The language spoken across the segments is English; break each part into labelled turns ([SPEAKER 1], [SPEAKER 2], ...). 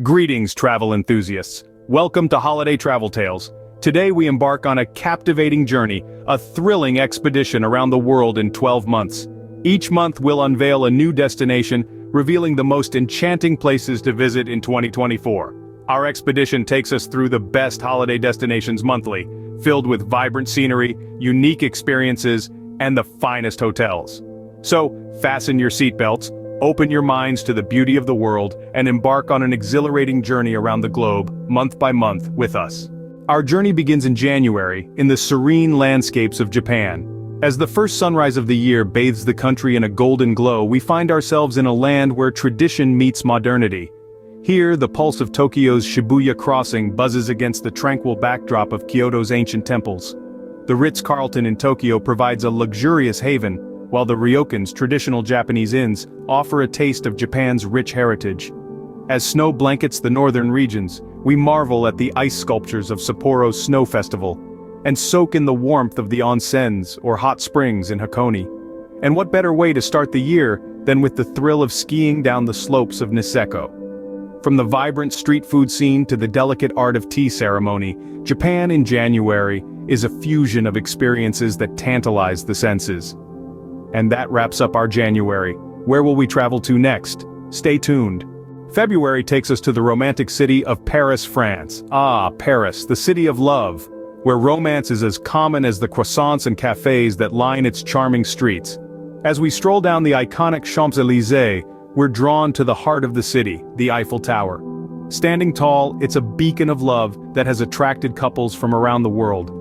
[SPEAKER 1] Greetings, travel enthusiasts. Welcome to Holiday Travel Tales. Today we embark on a captivating journey, a thrilling expedition around the world in 12 months. Each month we'll unveil a new destination, revealing the most enchanting places to visit in 2024. Our expedition takes us through the best holiday destinations monthly, filled with vibrant scenery, unique experiences, and the finest hotels. So, fasten your seatbelts, open your minds to the beauty of the world, and embark on an exhilarating journey around the globe, month by month, with us. Our journey begins in January, in the serene landscapes of Japan. As the first sunrise of the year bathes the country in a golden glow, we find ourselves in a land where tradition meets modernity. Here, the pulse of Tokyo's Shibuya crossing buzzes against the tranquil backdrop of Kyoto's ancient temples. The Ritz-Carlton in Tokyo provides a luxurious haven, while the ryokans, traditional Japanese inns, offer a taste of Japan's rich heritage. As snow blankets the northern regions, we marvel at the ice sculptures of Sapporo's Snow Festival, and soak in the warmth of the onsens, or hot springs in Hakone. And what better way to start the year than with the thrill of skiing down the slopes of Niseko? From the vibrant street food scene to the delicate art of tea ceremony, Japan in January is a fusion of experiences that tantalize the senses. And that wraps up our January. Where will we travel to next? Stay tuned. February takes us to the romantic city of Paris, France. Ah, Paris, the city of love, where romance is as common as the croissants and cafes that line its charming streets. As we stroll down the iconic Champs-Élysées, we're drawn to the heart of the city, the Eiffel Tower. Standing tall, it's a beacon of love that has attracted couples from around the world.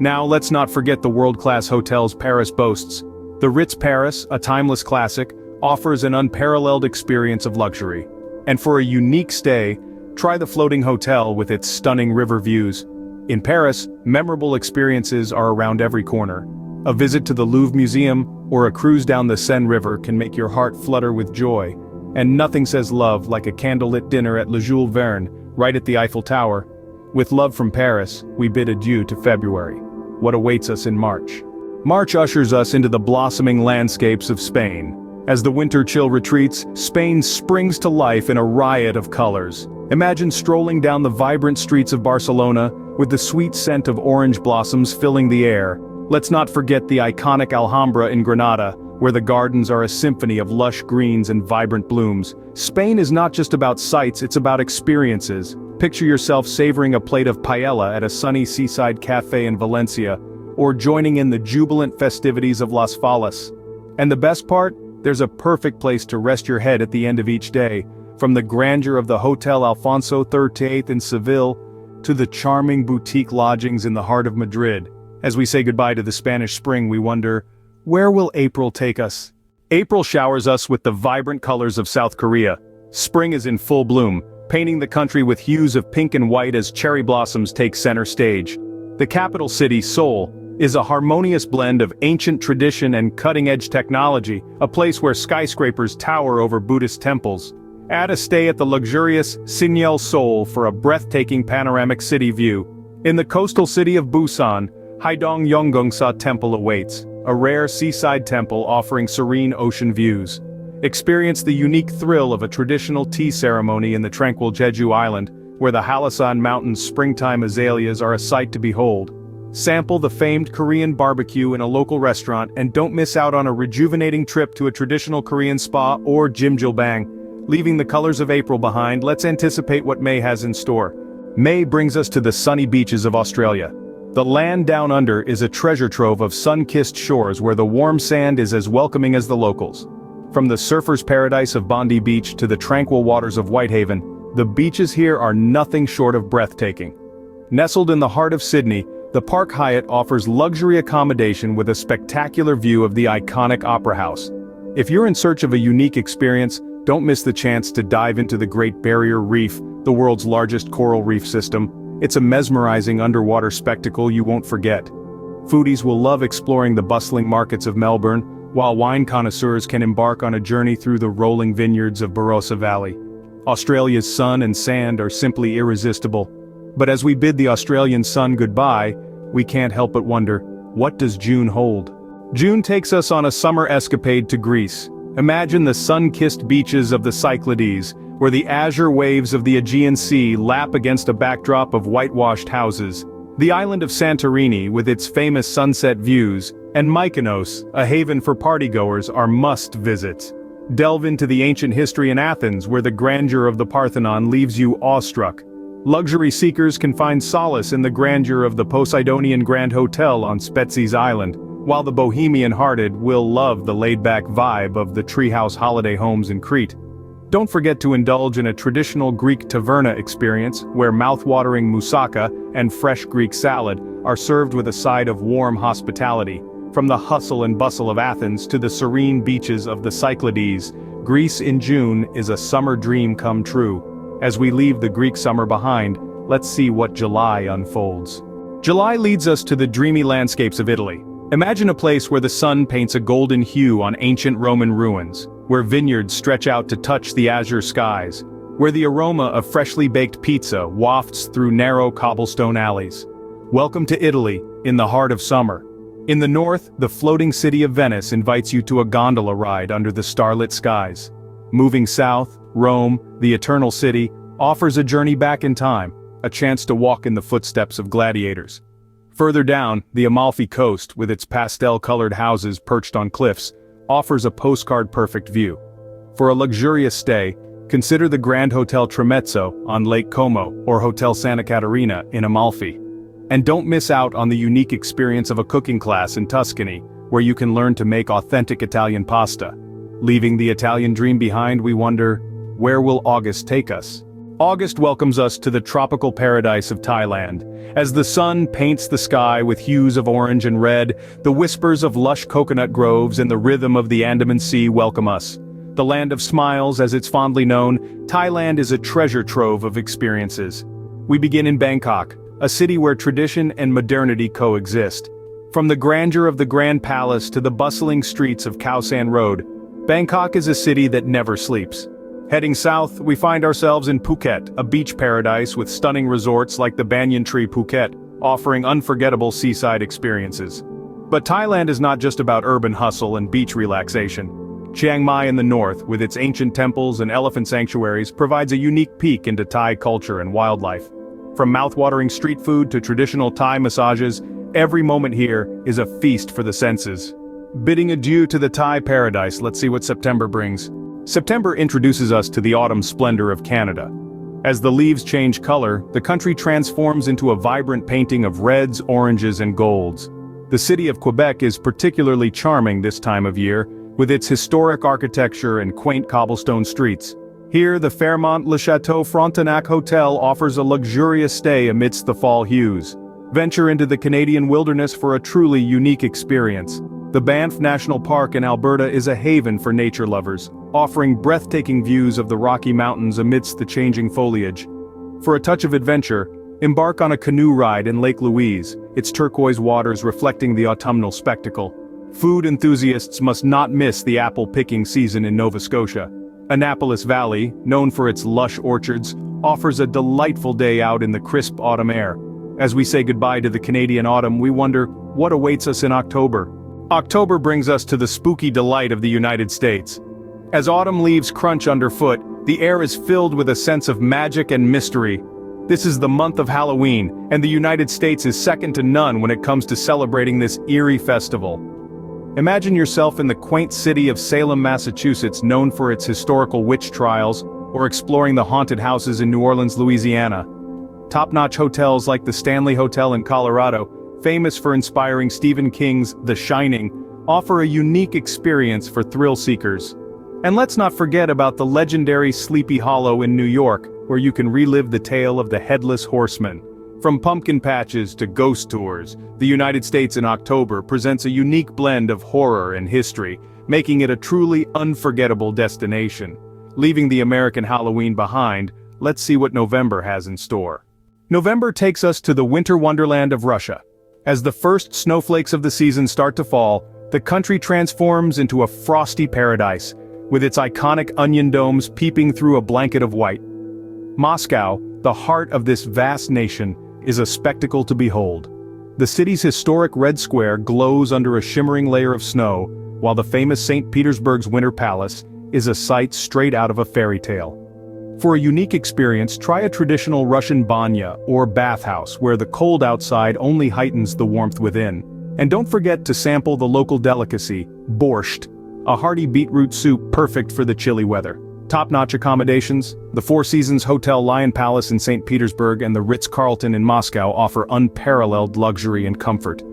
[SPEAKER 1] Now let's not forget the world-class hotels Paris boasts. The Ritz Paris, a timeless classic, offers an unparalleled experience of luxury. And for a unique stay, try the floating hotel with its stunning river views. In Paris, memorable experiences are around every corner. A visit to the Louvre Museum or a cruise down the Seine River can make your heart flutter with joy. And nothing says love like a candlelit dinner at Le Jules Verne, right at the Eiffel Tower. With love from Paris, we bid adieu to February. What awaits us in March? March ushers us into the blossoming landscapes of Spain. As the winter chill retreats, Spain springs to life in a riot of colors. Imagine strolling down the vibrant streets of Barcelona, with the sweet scent of orange blossoms filling the air. Let's not forget the iconic Alhambra in Granada, where the gardens are a symphony of lush greens and vibrant blooms. Spain is not just about sights, it's about experiences. Picture yourself savoring a plate of paella at a sunny seaside cafe in Valencia, or joining in the jubilant festivities of Las Fallas. And the best part? There's a perfect place to rest your head at the end of each day, from the grandeur of the Hotel Alfonso XIII in Seville, to the charming boutique lodgings in the heart of Madrid. As we say goodbye to the Spanish spring, we wonder, where will April take us? April showers us with the vibrant colors of South Korea. Spring is in full bloom, painting the country with hues of pink and white as cherry blossoms take center stage. The capital city, Seoul, is a harmonious blend of ancient tradition and cutting-edge technology, a place where skyscrapers tower over Buddhist temples. Add a stay at the luxurious Signal Seoul for a breathtaking panoramic city view. In the coastal city of Busan, Haedong Yeonggongsa Temple awaits, a rare seaside temple offering serene ocean views. Experience the unique thrill of a traditional tea ceremony in the tranquil Jeju Island, where the Halasan Mountains' springtime azaleas are a sight to behold. Sample the famed Korean barbecue in a local restaurant, and don't miss out on a rejuvenating trip to a traditional Korean spa or Jjimjilbang. Leaving the colors of April behind, let's anticipate what May has in store. May brings us to the sunny beaches of Australia. The land down under is a treasure trove of sun-kissed shores where the warm sand is as welcoming as the locals. From the surfer's paradise of Bondi Beach to the tranquil waters of Whitehaven, the beaches here are nothing short of breathtaking. Nestled in the heart of Sydney, the Park Hyatt offers luxury accommodation with a spectacular view of the iconic Opera House. If you're in search of a unique experience, don't miss the chance to dive into the Great Barrier Reef, the world's largest coral reef system. It's a mesmerizing underwater spectacle you won't forget. Foodies will love exploring the bustling markets of Melbourne, while wine connoisseurs can embark on a journey through the rolling vineyards of Barossa Valley. Australia's sun and sand are simply irresistible. But as we bid the Australian sun goodbye, we can't help but wonder, what does June hold? June takes us on a summer escapade to Greece. Imagine the sun-kissed beaches of the Cyclades, where the azure waves of the Aegean Sea lap against a backdrop of whitewashed houses, the island of Santorini with its famous sunset views, and Mykonos, a haven for partygoers, are must-visits. Delve into the ancient history in Athens where the grandeur of the Parthenon leaves you awestruck. Luxury seekers can find solace in the grandeur of the Poseidonian Grand Hotel on Spetses Island, while the bohemian-hearted will love the laid-back vibe of the treehouse holiday homes in Crete. Don't forget to indulge in a traditional Greek taverna experience where mouth-watering moussaka and fresh Greek salad are served with a side of warm hospitality. From the hustle and bustle of Athens to the serene beaches of the Cyclades, Greece in June is a summer dream come true. As we leave the Greek summer behind, let's see what July unfolds. July leads us to the dreamy landscapes of Italy. Imagine a place where the sun paints a golden hue on ancient Roman ruins, where vineyards stretch out to touch the azure skies, where the aroma of freshly baked pizza wafts through narrow cobblestone alleys. Welcome to Italy, in the heart of summer. In the north, the floating city of Venice invites you to a gondola ride under the starlit skies. Moving south, Rome, the eternal city, offers a journey back in time, a chance to walk in the footsteps of gladiators. Further down, the Amalfi Coast, with its pastel-colored houses perched on cliffs, offers a postcard-perfect view. For a luxurious stay, consider the Grand Hotel Tramezzo on Lake Como or Hotel Santa Caterina in Amalfi. And don't miss out on the unique experience of a cooking class in Tuscany, where you can learn to make authentic Italian pasta. Leaving the Italian dream behind, we wonder, where will August take us? August welcomes us to the tropical paradise of Thailand. As the sun paints the sky with hues of orange and red, the whispers of lush coconut groves and the rhythm of the Andaman Sea welcome us. The land of smiles, as it's fondly known, Thailand is a treasure trove of experiences. We begin in Bangkok, a city where tradition and modernity coexist. From the grandeur of the Grand Palace to the bustling streets of Khao San Road, Bangkok is a city that never sleeps. Heading south, we find ourselves in Phuket, a beach paradise with stunning resorts like the Banyan Tree Phuket, offering unforgettable seaside experiences. But Thailand is not just about urban hustle and beach relaxation. Chiang Mai in the north, with its ancient temples and elephant sanctuaries, provides a unique peek into Thai culture and wildlife. From mouth-watering street food to traditional Thai massages, every moment here is a feast for the senses. Bidding adieu to the Thai paradise, let's see what September brings. September introduces us to the autumn splendor of Canada. As the leaves change color, the country transforms into a vibrant painting of reds, oranges, and golds. The city of Quebec is particularly charming this time of year, with its historic architecture and quaint cobblestone streets. Here, the Fairmont Le Chateau Frontenac Hotel offers a luxurious stay amidst the fall hues. Venture into the Canadian wilderness for a truly unique experience. The Banff National Park in Alberta is a haven for nature lovers, offering breathtaking views of the Rocky Mountains amidst the changing foliage. For a touch of adventure, embark on a canoe ride in Lake Louise, its turquoise waters reflecting the autumnal spectacle. Food enthusiasts must not miss the apple-picking season in Nova Scotia. Annapolis Valley, known for its lush orchards, offers a delightful day out in the crisp autumn air. As we say goodbye to the Canadian autumn, we wonder, what awaits us in October? October brings us to the spooky delight of the United States. As autumn leaves crunch underfoot, the air is filled with a sense of magic and mystery. This is the month of Halloween, and the United States is second to none when it comes to celebrating this eerie festival. Imagine yourself in the quaint city of Salem, Massachusetts, known for its historical witch trials, or exploring the haunted houses in New Orleans, Louisiana. Top-notch hotels like the Stanley Hotel in Colorado, famous for inspiring Stephen King's The Shining, offer a unique experience for thrill seekers. And let's not forget about the legendary Sleepy Hollow in New York, where you can relive the tale of the Headless Horseman. From pumpkin patches to ghost tours, the United States in October presents a unique blend of horror and history, making it a truly unforgettable destination. Leaving the American Halloween behind, let's see what November has in store. November takes us to the winter wonderland of Russia. As the first snowflakes of the season start to fall, the country transforms into a frosty paradise, with its iconic onion domes peeping through a blanket of white. Moscow, the heart of this vast nation, is a spectacle to behold. The city's historic Red Square glows under a shimmering layer of snow, while the famous St. Petersburg's Winter Palace is a sight straight out of a fairy tale. For a unique experience, try a traditional Russian banya or bathhouse where the cold outside only heightens the warmth within. And don't forget to sample the local delicacy, borscht, a hearty beetroot soup perfect for the chilly weather. Top-notch accommodations, the Four Seasons Hotel Lion Palace in St. Petersburg and the Ritz-Carlton in Moscow offer unparalleled luxury and comfort.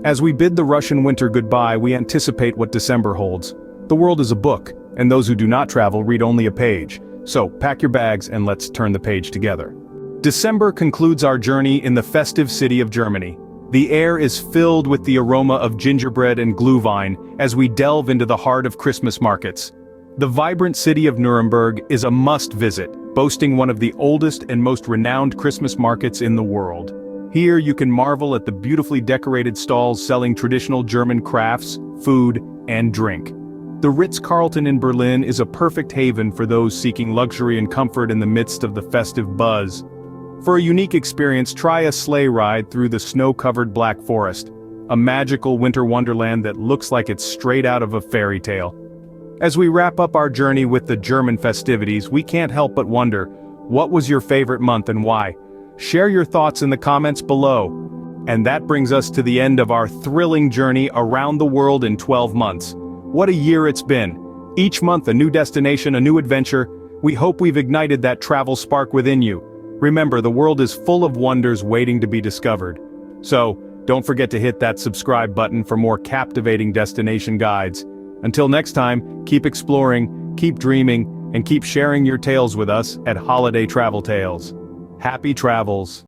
[SPEAKER 1] As we bid the Russian winter goodbye, we anticipate what December holds. The world is a book, and those who do not travel read only a page. So, pack your bags and let's turn the page together. December concludes our journey in the festive city of Germany. The air is filled with the aroma of gingerbread and glühwein as we delve into the heart of Christmas markets. The vibrant city of Nuremberg is a must-visit, boasting one of the oldest and most renowned Christmas markets in the world. Here you can marvel at the beautifully decorated stalls selling traditional German crafts, food, and drink. The Ritz-Carlton in Berlin is a perfect haven for those seeking luxury and comfort in the midst of the festive buzz. For a unique experience, try a sleigh ride through the snow-covered Black Forest, a magical winter wonderland that looks like it's straight out of a fairy tale. As we wrap up our journey with the German festivities, we can't help but wonder, what was your favorite month and why? Share your thoughts in the comments below. And that brings us to the end of our thrilling journey around the world in 12 months. What a year it's been. Each month a new destination, a new adventure. We hope we've ignited that travel spark within you. Remember, the world is full of wonders waiting to be discovered. So, don't forget to hit that subscribe button for more captivating destination guides. Until next time, keep exploring, keep dreaming, and keep sharing your tales with us at Holiday Travel Tales. Happy travels!